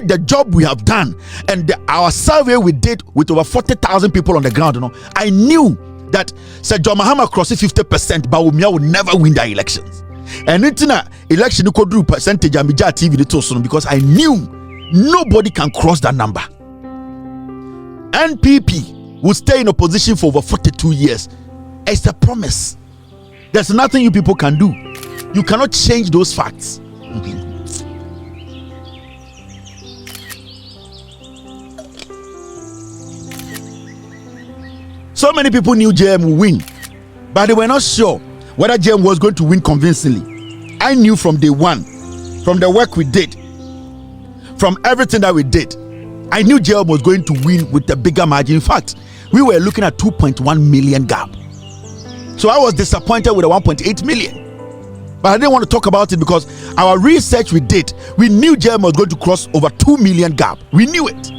did the job we have done and our survey we did with over 40,000 people on the ground, I knew that John Mahama crossed 50%, but Umia would never win the elections. And it's an election could do percentage and TV because I knew nobody can cross that number. NPP will stay in opposition for over 42 years. It's a promise. There's nothing you people can do. You cannot change those facts. So many people knew JM would win, but they were not sure whether JM was going to win convincingly. I knew from day one, from the work we did, from everything that we did, I knew JM was going to win with a bigger margin. In fact, we were looking at 2.1 million gap. So I was disappointed with a 1.8 million. But I didn't want to talk about it because our research we did, we knew JM was going to cross over 2 million gap. We knew it.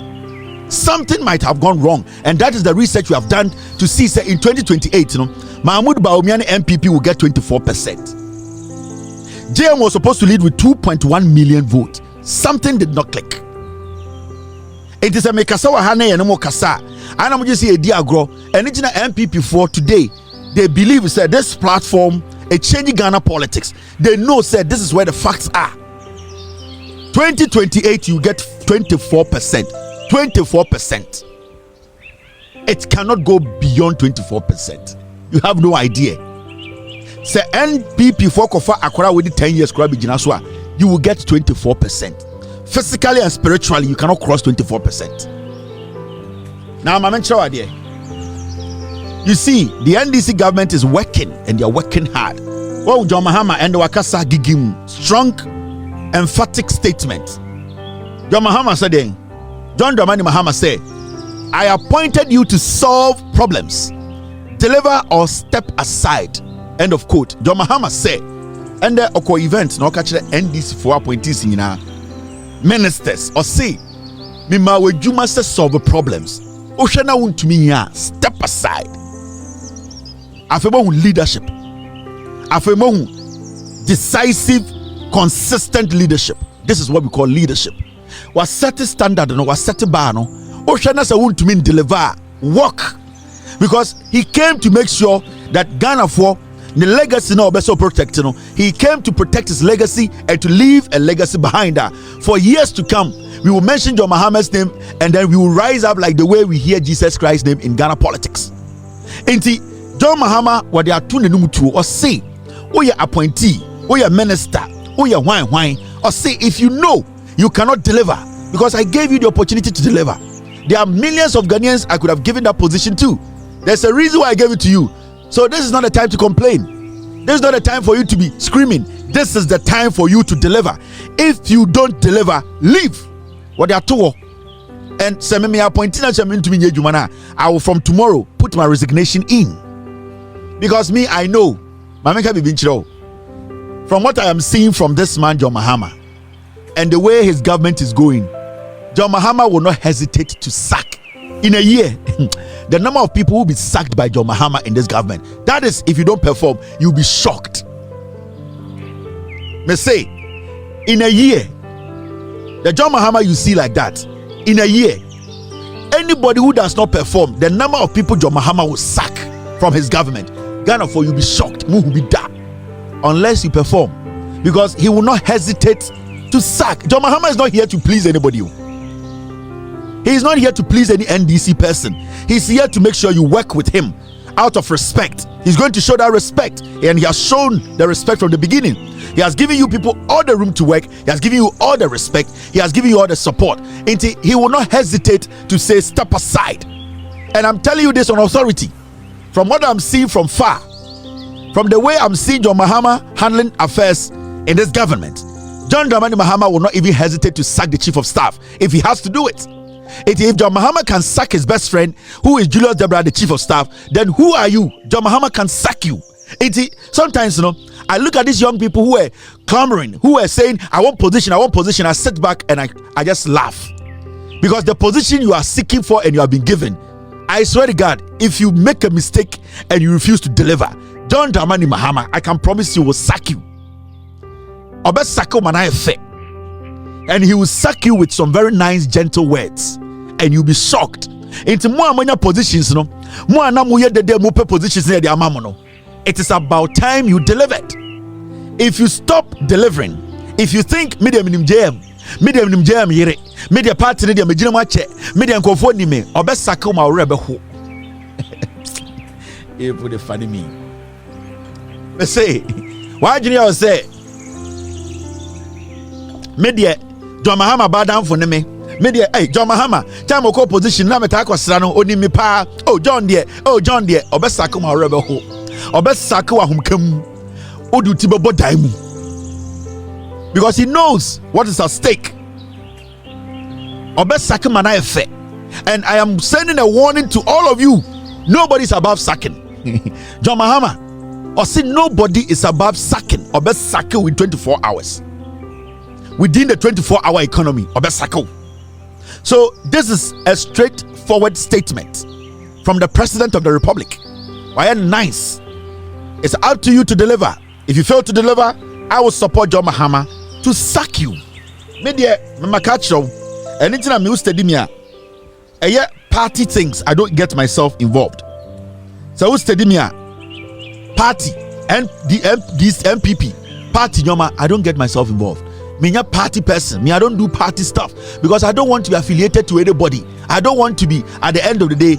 Something might have gone wrong, and that is the research we have done to see say in 2028, Mahmoud Bawumia MPP will get 24%. JM was supposed to lead with 2.1 million votes. Something did not click. It is a mekasawa hane ya no kasa. Ana mo just say agro, and it's MPP for today. They believe said this platform a changing Ghana politics. They know said this is where the facts are. 2028 you get 24%. 24%. It cannot go beyond 24%. You have no idea. Say NPP for Kofa Akora with the 10 years you will get 24%. Physically and spiritually, you cannot cross 24%. Now, my mention idea. You see, the NDC government is working and they are working hard. Oh, John Mahama and the Wakasa Gigim, strong, emphatic statement. John Mahama said, John Dramani Mahama said, I appointed you to solve problems, deliver or step aside. End of quote. John Mahama said, and the Oko event, no catch the NDC for appointees in ministers or say, Mima we do must solve problems. Oshana won to me, step aside. Afemo leadership. Afemo decisive, consistent leadership. This is what we call leadership. Was set a standard no was set a bar no Oshana sa won to mean deliver work, because he came to make sure that Ghana for the legacy no beso protect no. He came to protect his legacy and to leave a legacy behind her for years to come. We will mention John Mahama's name and then we will rise up like the way we hear Jesus Christ's name in Ghana politics. Inti John Mahama what they are tuning to or say oh ya appointee, oh ya minister, oh ya wine or say if you know you cannot deliver because I gave you the opportunity to deliver. There are millions of Ghanaians I could have given that position to. There's a reason why I gave it to you. So this is not a time to complain. This is not a time for you to be screaming. This is the time for you to deliver. If you don't deliver, leave. What they are told. And I will from tomorrow put my resignation in. Because me, I know. From what I am seeing from this man, John Mahama, and the way his government is going, John Mahama will not hesitate to sack. In a year, the number of people who will be sacked by John Mahama in this government, that is, if you don't perform, you'll be shocked. Me say, in a year, the John Mahama you see like that, in a year, anybody who does not perform, the number of people John Mahama will sack from his government, Ghana for you'll be shocked, will be that, unless you perform, because he will not hesitate to sack. John Mahama is not here to please anybody. He is not here to please any NDC person. He's here to make sure you work with him out of respect. He's going to show that respect, and he has shown the respect from the beginning. He has given you people all the room to work. He has given you all the respect. He has given you all the support. And he will not hesitate to say step aside. And I'm telling you this on authority. From what I'm seeing from far, from the way I'm seeing John Mahama handling affairs in this government, John Dramani Mahama will not even hesitate to sack the chief of staff if he has to do it. If John Mahama can sack his best friend, who is Julius Debra, the chief of staff, then who are you? John Mahama can sack you. Sometimes, I look at these young people who are clamoring, who are saying, I want position. I sit back and I just laugh. Because the position you are seeking for and you have been given, I swear to God, if you make a mistake and you refuse to deliver, John Dramani Mahama, I can promise you will sack you. and he will sack you with some very nice gentle words, and you'll be shocked. Into more amanya positions, no more na mo yede de mo pe positions near the amamo no. It is about time you delivered. If you stop delivering, if you think medium jam yere, media party media mejina mache, media nkofo ni me, obe sack ma rebe ho. You put it funny me. Me say, why junior say media John Mahama badam for me. Media, hey, John Mahama, time of position, na meta kwasrano, oni mi pa, oh John dear, obesako ma rebe ho, obesako wa humkem, odu tibobo daimu. Because he knows what is at stake. Obesako mana efe. And I am sending a warning to all of you. Nobody is above sacking. John Mahama, or see nobody is above sacking. Obesako with 24 hours. Within the 24-hour economy, obesako. So this is a straightforward statement from the President of the Republic. Why nice? It's up to you to deliver. If you fail to deliver, I will support John Mahama to sack you. Media, Makacho, anything I'm used to dimia. Party things, I don't get myself involved. So who's dimia? Party and this MPP party, Nyoma, I don't get myself involved. Me a party person. I don't do party stuff because I don't want to be affiliated to anybody. I don't want to be at the end of the day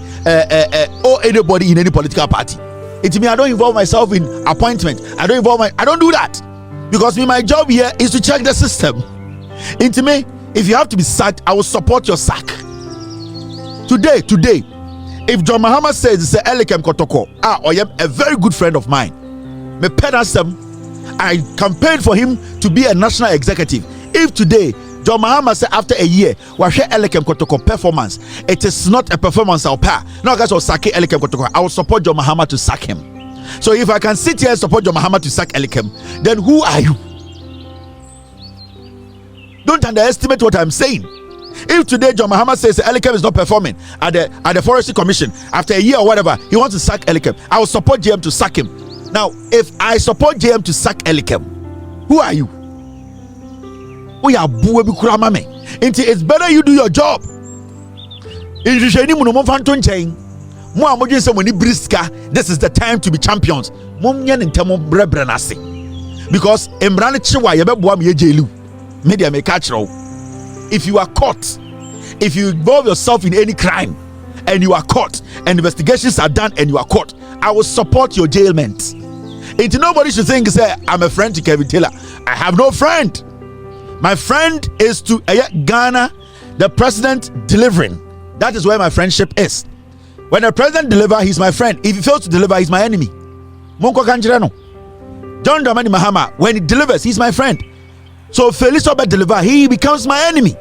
or anybody in any political party. It means I don't involve myself in appointment. I don't do that because my job here is to check the system. Into me, if you have to be sacked, I will support your sack. Today, if John Mahama says it's a Elikem Kotoko, I am a very good friend of mine. Me pedasem. I campaigned for him to be a national executive. If today John Mahama said after a year Washe Elikem Kotoko performance, it is not a performance I'll pay. No guys will sack Elikem Kotoko. I will support John Mahama to sack him. So if I can sit here and support John Mahama to sack Elikem, then who are you? Don't underestimate what I'm saying. If today John Mahama says Elikem is not performing at the Forestry Commission after a year or whatever, he wants to sack Elikem, I will support JM to sack him. Now, if I support JM to sack Elikem, who are you? It's better you do your job. This is the time to be champions. Because if you are caught, if you involve yourself in any crime and you are caught and investigations are done and you are caught, I will support your jailment. It's nobody should think say I'm a friend to Kevin Taylor. I have no friend. My friend is to Ghana, the president delivering. That is where my friendship is. When the president delivers, he's my friend. If he fails to deliver, he's my enemy. Monko Kanjirano. John Dramani Mahama, when he delivers, he's my friend. So Felix Obed deliver, he becomes my enemy.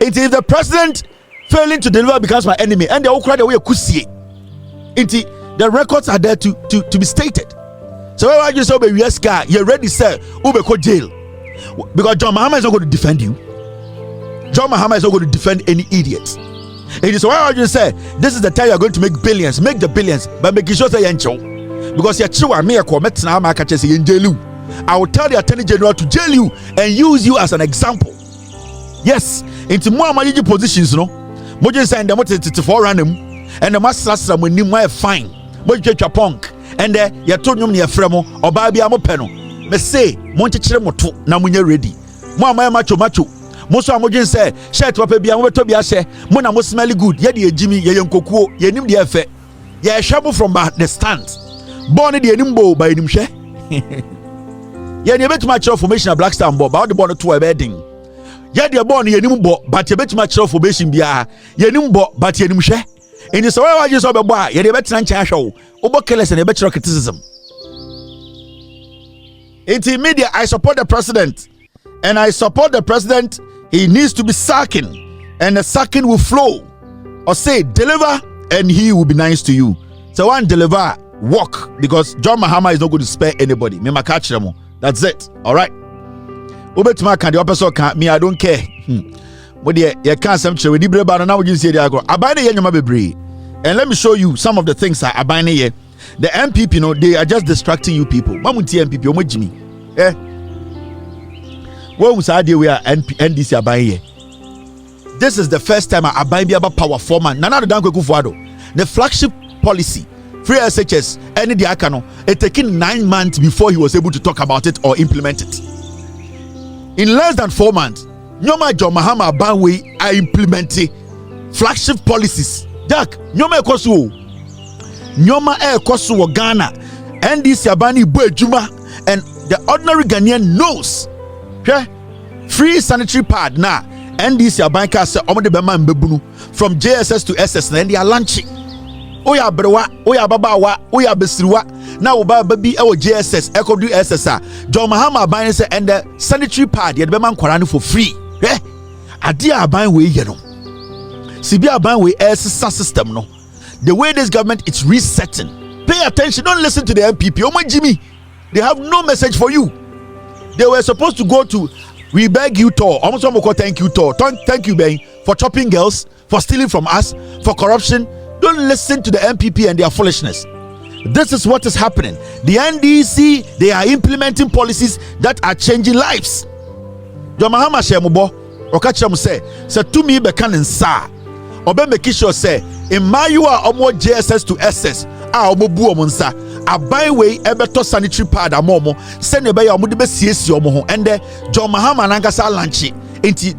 It is the president failing to deliver becomes my enemy. And they all cry the way kusie. The records are there to be stated. So why you say yes guy, you're ready sir, Ubeko jail. Because John Mahama is not going to defend you. John Mahama is not going to defend any idiot. It is why you say this is the time you're going to make billions, make the billions, but make sure say yancho. Because you're true, I will tell the Attorney General to jail you and use you as an example. Yes, into more managing positions, no. Mojo saying the motor to for random and the master when you might fine. Mojo your punk and you told you near Fremo or Baby Amopeno. Me say, Monte moto na munye ready. Mo macho. Most of Mojo say, shirt wape be amoto be ashe. Mona mo smelly good. Ye the Jimmy, ye yonkokuo, ye nim the efe. Ye shabu from the stand. Born the enimbo by nimshe. Ye ne bet match formation a Black Star mbo ba the born to a bedding. Ye the born ye nimbo but ye bet match formation bia ye nimbo but ye nimshe. In the way I just boy ye bet nan cha show. Obo careless and ye bet criticism. In media, I support the president, and I support the president. He needs to be sacking, and the sacking will flow. Or say deliver, and he will be nice to you. So one deliver, walk, because John Mahama is not going to spare anybody. Me catch them. That's it. All right. Ubetima can the opposite can't me. I don't care. But you can't some show. We did about now. You see the ago. Abide ye nyama bebre. And let me show you some of the things that abide ye. The MPP, they are just distracting you people. Mamunti MPP, Jimmy. When we said we are NDC aban. This is the first time aban be about power forman. Nana the Danko Kufuado. The flagship policy, free Sm0kers, any diakano, it taking 9 months before he was able to talk about it or implement it. In less than 4 months, Nyoma John Mahama Banwe are implementing flagship policies. Jack, Nyoma Ekosu, Nyoma Ekosu Ghana, NDC Abani Buejuma, and the ordinary Ghanaian knows. Okay? Free sanitary pad now. NDC Abanka say Omode Bema Mbebunu from JSS to SS, and they are launching. Oya Brewa, Oya Babawa, Oya Besriwa. Now Oba Baby our JSS, Echo do SSR. John Mahama Aban say and the sanitary pad yet Bema Kwarani for free. Eh? Adia Aban way yeno. Sibi Aban way air system no. The way this government is resetting. Pay attention, don't listen to the MPP. Oh my Jimmy, they have no message for you. They were supposed to go to we beg you to almost thank you to thank you Ben for chopping girls, for stealing from us, for corruption. Don't listen to the MPP and their foolishness. This is what is happening. The NDC, they are implementing policies that are changing lives. John Mahama Shemubo, Okacham say to me bekan sa. Obe make sure say in my you are almost JSS to SS. Omobu omunsa. Abai way ebeto sanitary pad amomo. Send ebe ya omude be siesi omo and John Mahama nankasa lanchi.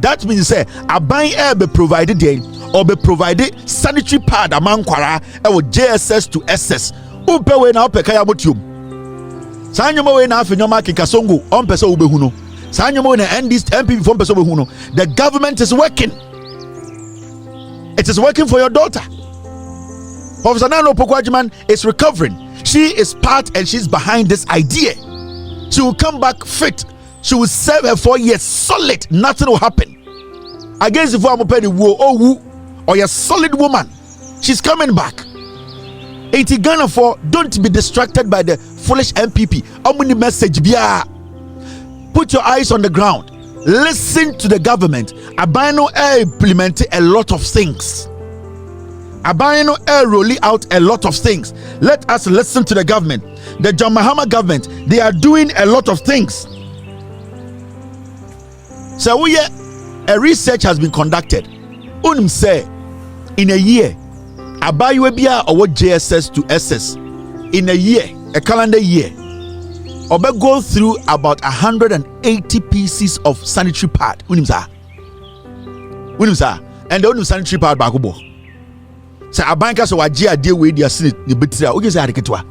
That means say abai be provided there or be provided sanitary pad amankwara ewo JSS to SS. Upe we na opeka ya motium. Sanyoma we na afenyoma kikasongo on pesa ubehuno. Sanyoma we na MPP from pesa ubehuno. The government is working. It is working for your daughter. Professor Nano Pokwajiman is recovering. She is part and she's behind this idea. She will come back fit. She will serve her 4 years solid. Nothing will happen. Against the former penny or a solid woman. She's coming back. 80 Ghana for don't be distracted by the foolish MPP. Omni message biya. Put your eyes on the ground. Listen to the government. Abano implementing a lot of things. Abano rolling out a lot of things. Let us listen to the government. The John Mahama government, they are doing a lot of things. So a research has been conducted. Unim say in a year, Abayuebia or what JSS to SS in a year, a calendar year, Obe go through about 180 pieces of sanitary pad. Unim sa, and the only sanitary pad bakubo. So abanka so wajia deal with their sin the betra. Oge say adiketwa.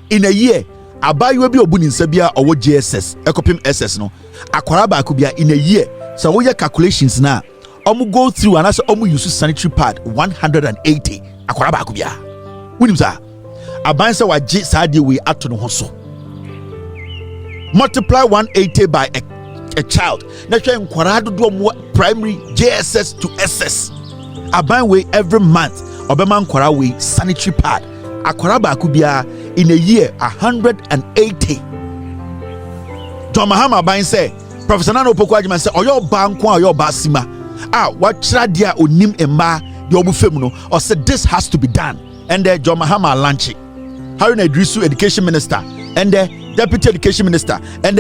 In a year, Abayuebi obuni nsabia or what JSS, ekopim SS no. Akwara bakubia in a year. So we calculations now. Omu go through and also omu use sanitary pad 180. Akwara bakubia. Unim sa. Abansa waji sa deal we ato no so. Multiply 180 by a child. That's why primary JSS to SS. Aban way every month. Obeman kwara way sanitary pad. Akwara bakubia in a year 180. John Mahama Aban say, Professor Nano Pokwajiman say, Oyo bankwa oyo basima. Wachra dia onim emma di obufemuno. Or said this has to be done. And John Mahama Lanchi, Haruna Idrisu, Education Minister, and Deputy Education Minister, and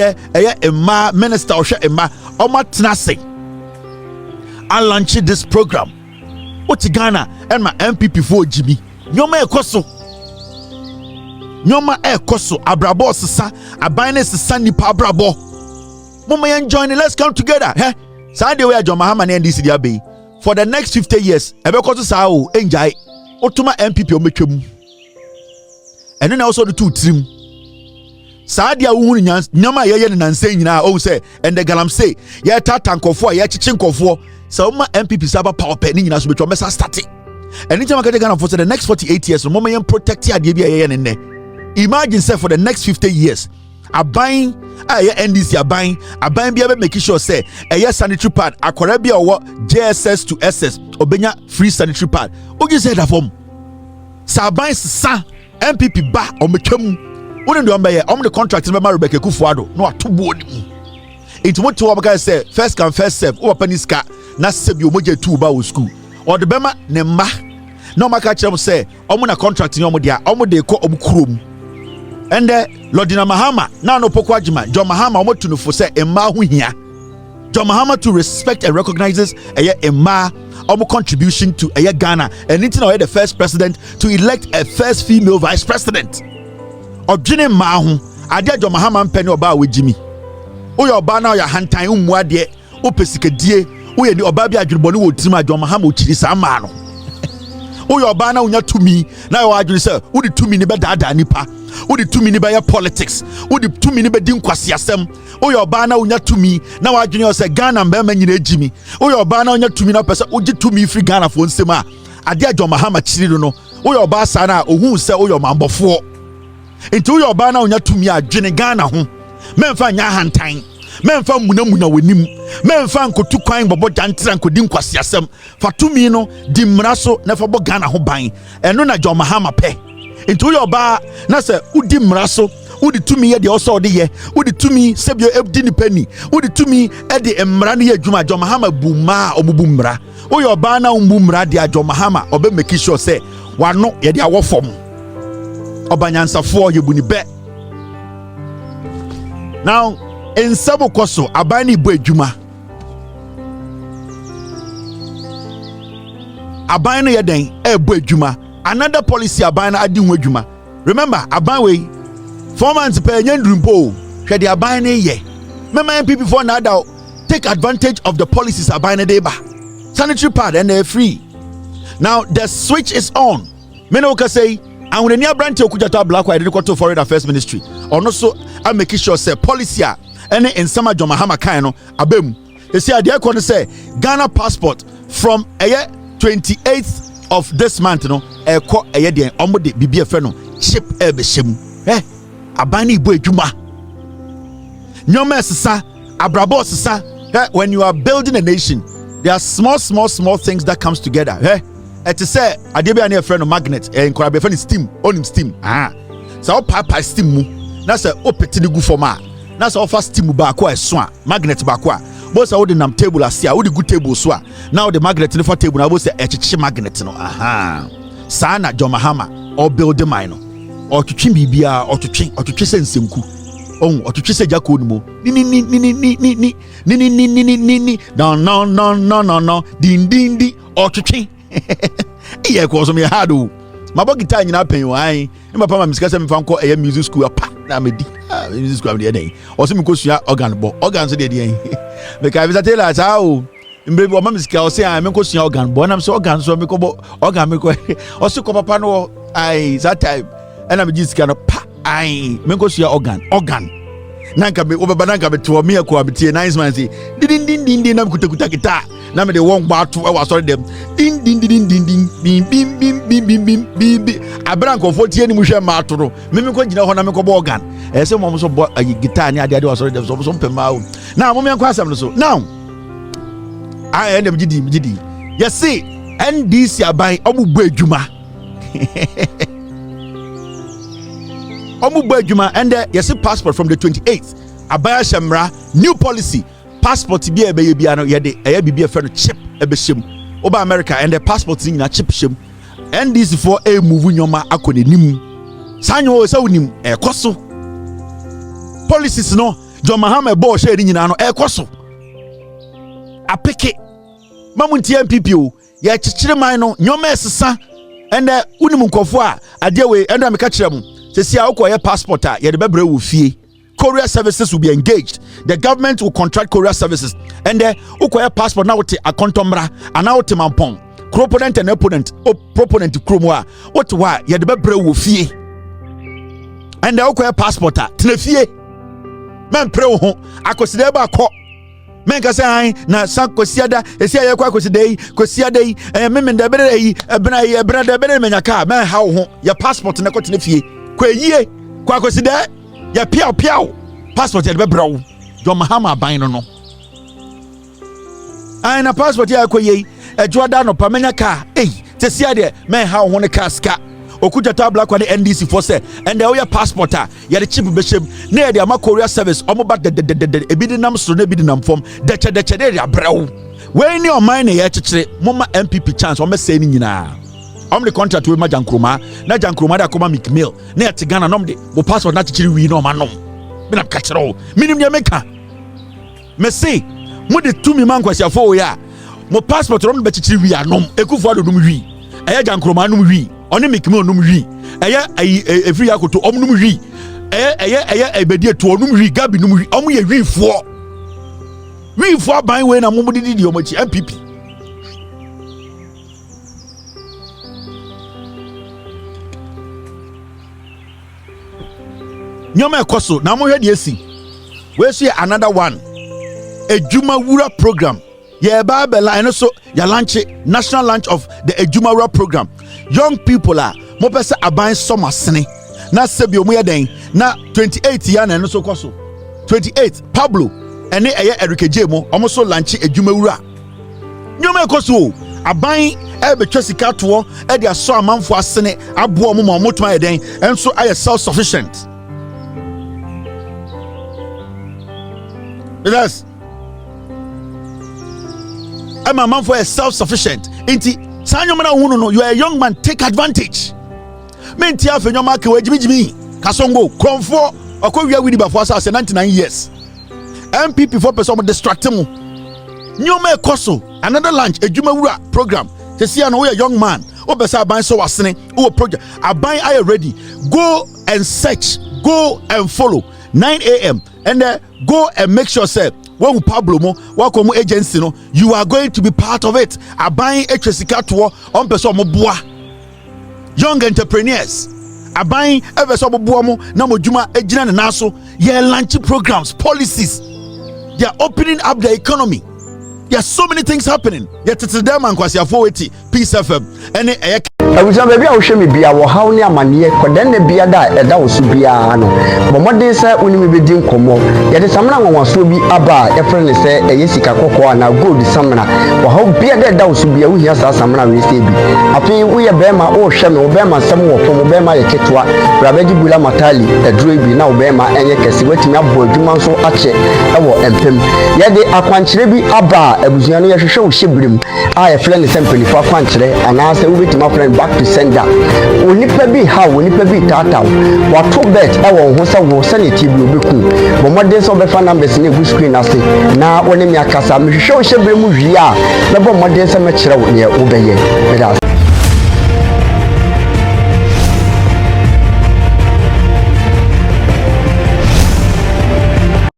Emma Minister Osha Emma Oma Tnase. I launched this program. What's Ghana and my MPP for Jimmy? Nyoma ekoso. Nyoma ekoso. Abrabo sisa. Abane sisa nipa abrabo. Mama yan join. Let's come together. Hey, Sunday we are John Mahama and NDC diabe. For the next 50 years, ebekoso sao enjoy. Otuma MPP omechemu. And then also the two trim. Sadia uhuni nyama yeye ni nanse nyina o say and the galam say ye tata nkofo ye chichi nkofo so ma MPP saba power pen nyina so betwa mesa start anytime I Ghana for the next 48 years no mama protect ade bia ye ne. Imagine say for the next 50 years aban aye NDC aban bia be make sure say eye sanitary pad akwara bia wo JSS to SS obenya free sanitary pad ogi say that form saban sa MPP ba o metwam wouldn't do the contract in my Rebecca Akufu no atubo ni it what to guys say first come first serve o paniska na save you moje 2 ba school or the bema ne ma no maka chem say omo na contract ni omo dia omo de ko omo krom and Lordina Mahama na no Pokwajiman John Mahama omo tunufo say emma ho hia John Mahama to respect and recognizes Emma contribution to Ghana, and it's now the first president to elect a first female vice president. Objine Mahu, Adia John Mahama penny oba with Jimmy. Oyo oba na oya hantan umwade, opesikadie, oye ni oba bi adwebonu wo tima John Mahama ochiri sa ma no. Oyo oba na unya tumi, na yo adwene se, wo di tumi ni be dada nipa. Wo di tumi ni be ya politics, wo di tumi ni be di nkwasiasem. Oyo oba na unya tumi, na wa adwene se Ghana mbema nyina ejimi. Oyo oba na unya tumi na pese ogi tumi free Ghana fo nsem a. Ade John Mahama chiri no. Oyo oba sa na ohun se oyo mambofo. Enti oyo oba na unya tumi adwene Ghana ho. Memfa nya hantan. Memfa munamuna wenim. Memfa nkotu kwan bobo jantra nkodi nkwasiasem. Fatumi no di mraso na fa bo Ghana ho ban. Eno na John Mahama pe. Enti oyo oba na se udi mraso, udi tumi ye de oso de ye, udi tumi sebio ebdi ni penny, udi tumi e de emra ne ye adwuma John Mahama buma obubu mra. Oyo oba na umbu mra de John Mahama obe make sure say wano ye de awofom. Obanyansafo ye buni be. Now in Sm0kers abani bo adwuma. Abani ye den e bo adwuma. Another policy aban na adi ho adwuma. Remember aban we 4 months per nyandrumpo hwe de aban na ye. Mema MPP for na ada take advantage of the policies aban na dey ba. Sanitary pad and they're free. Now the switch is on. Me no ka say and when near branch okujata black white to foreign affairs ministry. Or so I make sure say policy any in some John Mahama kind no abem. You see ade ko say Ghana passport from 28th of this month no eko de omode bibia fe no chip ebeshem abani bo adwuma nyoma sesa abrabo sesa when you are building a nation there are small things that comes together it is say ade bia na friend no magnet nkora be friend steam onim steam so papa steam mu na say opeti ni gu forma na say offer steam ba ko eso a magnet ba ko a bo say wo de nam table asia wo de good table so a now the magnet ni for table na bo say echichi magnet no sana John Mahama or build the mine or to trim bibia or to twese nsemku or to twese jako no ni no din or to twin iye ko so me hado mabo guitar nyina pen wan me papa ma miska se me fan ko music school pa na me di music school am dey or so me ko sua organ so dey me ka visa tell us how mbe bo ma miska o se me ko sua organ bo na me so organ so me ko organ me ko o so ko papa no ai that time and am jiska no pa ai me ko sua organ na nka me obeba na nka me to me ko abetie nice man say din na kuta guitar na me de won gba to e wa sorry dem din bim abran ko fotie ni mu hwe ma to no me ko gina ho na me ko bo organ e se mo so bo guitar ni ade wa sorry dem so pema o na mo me ko asem no so now I end up gidi you see NDC abai omubo adwuma omubo adwuma and you see passport from the 28th abaya shamra new policy passport bi ebe bia no ye de bibia fe no chip ebe shem oba America and the passport ni na chip shem NDC for a move nyoma akonenim sanyo se wonim ekoso policies no John Mahama bo she nyina no ekoso apeke mamunti MPP o ye chichire man no nyoma esesa and unim nkofo a ade we and am ka kire mu sesi a ukoye passport a ye de bebre wo fie courier services will be engaged. The government will contract courier services and ukoye passport na wote akontomra ana wote mampon proponent and opponent proponent kromwa what wa ye de bebre wo fie and ukoye passport a tena fie men pre wo ho akoside ba akọ men ka say na san kosiada esi aye kwa kosiada yi men da bere yi ebra da bere menyaka men ha wo ho ya passport na kotena fie kwa yie kwa koside ya piao passport ya bebrawo John Mahama ban no ai na passport ya koyi ejoda no pa menyaka te sia de men ha wo ne kaska okuta tabla kwa the NDC for say and the passport ya the chip beshem na ya ma courier service omo ba de ebidi nam so na ebidi nam form de che de ya brawo we ni o man na ya chechire mama MPP chance o me say ni nyina om the contract with Gyankroma na Gyankroma da koma mikmail na ya tigana nom de bo passport na chechire wi no ma nom me na ka chero minim ya meka me say mo de tumi man kwasiafo ya mo passport ron be chichiri wi anom Akufu Addo num wi eye Gyankroma num wi oni mikime num wi eye efiri akoto om num wi eye Bediatuo num wi Gabby num wi om ye wifo ban we na mo didi di omachi MPP nyoma ekoso na mo hwe de esi we see another one Ejuma Wura program. Yeah, Babela and also your lunch, national lunch of the Ejuma Wura program. Young people are more person are buying summer sne. Na Sebio Muyaden, na 28 yan and also Koso. 28 Pablo and Eric Jemo almost lunch Ejuma Wura. Nyoma Koso are buying Ebe Chessica to Edia saw a man for a sene, Abu Mama Motma den, and so I am self-sufficient. Yes. I'm a man for a self-sufficient. Inti, you are a young man, take advantage. Mentia for your market where Jimmy Kasongo, Cromfo, or Korea with the for us 99 years. MPP for person distract him. New me Koso, another lunch, a Ejuma Wura program. To see an young man, Obesa buying so was saying, oh, project, I buy I ready. Go and search, go and follow 9 a.m. and go and make sure, say, when Pablo mo welcome agency no you are going to be part of it. I buying HSK to on person mo boa young entrepreneurs. I buying ever so boa mo na mo juma ejina na so ye launch programs, policies. They are opening up the economy. There are so many things happening. Yet it's them and kwasiafo eti Peace FM and Abuja baby a wo me bia wo haw ne amane koden ne bia da eda wo so bia no bomode se oni me bedi nkomo ye de samna nwanwaso bi aba e friend se eye sika kokko na gold samna wo haw bia da eda wo so bia wo hia sa samna we se bi afi wo ye bema wo hwe me wo bema sam wo fo wo bema ye ketwa brabeji bula matali edro bi na wo bema enye kese watimi abo adwuma so ache e wo empem ye de akwankyere bi aba abuzuan no ye hwehwe wo hyebrim a ye friend se mpelifo akwankyere ana se wo betima friend back to sender onipa bi ha onipa bi tata wato bet e won ho se wo Sanitary bi obeku bomode so be fa numbers na gu screen ase na woni mi akasa me hwehwe wo hyebrim wi a na bomode se me kyerɛ wo ne wo beye